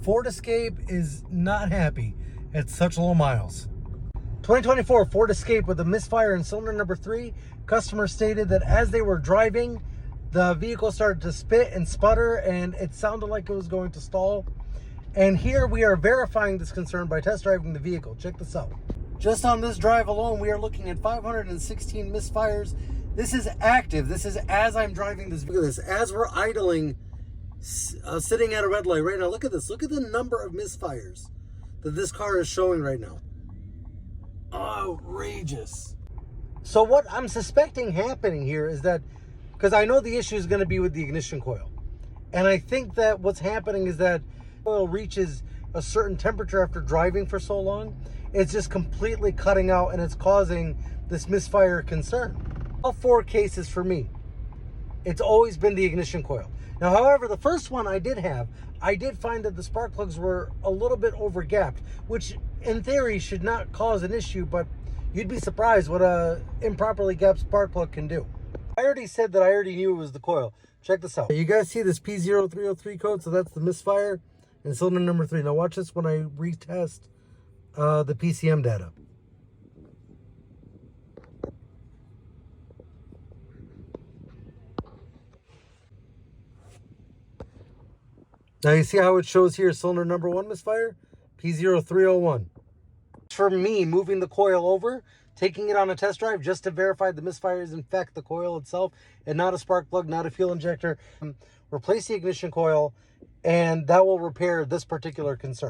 Ford Escape is not happy at such low miles. 2024 Ford Escape with a misfire in cylinder number 3. Customer stated that as they were driving, the vehicle started to spit and sputter, and it sounded like it was going to stall. And here we are verifying this concern by test driving the vehicle. Check this out. Just on this drive alone, we are looking at 516 misfires. This is active. This is as I'm driving this. Look at this. As we're idling, sitting at a red light right now. Look at this. Look at the number of misfires that this car is showing right now. Outrageous. So what I'm suspecting happening here is that, because I know the issue is going to be with the ignition coil, and I think that what's happening is that oil reaches a certain temperature after driving for so long, it's just completely cutting out, and it's causing this misfire concern. All 4 cases for me, it's always been the ignition coil. Now, however, the first one I did find that the spark plugs were a little bit over gapped, which in theory should not cause an issue, but you'd be surprised what a improperly gapped spark plug can do. I already said that I already knew it was the coil. Check this out. You guys see this P0303 code? So that's the misfire in cylinder number 3. Now watch this when I retest the PCM data. Now you see how it shows here cylinder number 1 misfire? P0301. For me, moving the coil over, taking it on a test drive just to verify the misfire is in fact the coil itself and not a spark plug, not a fuel injector. Replace the ignition coil, and that will repair this particular concern.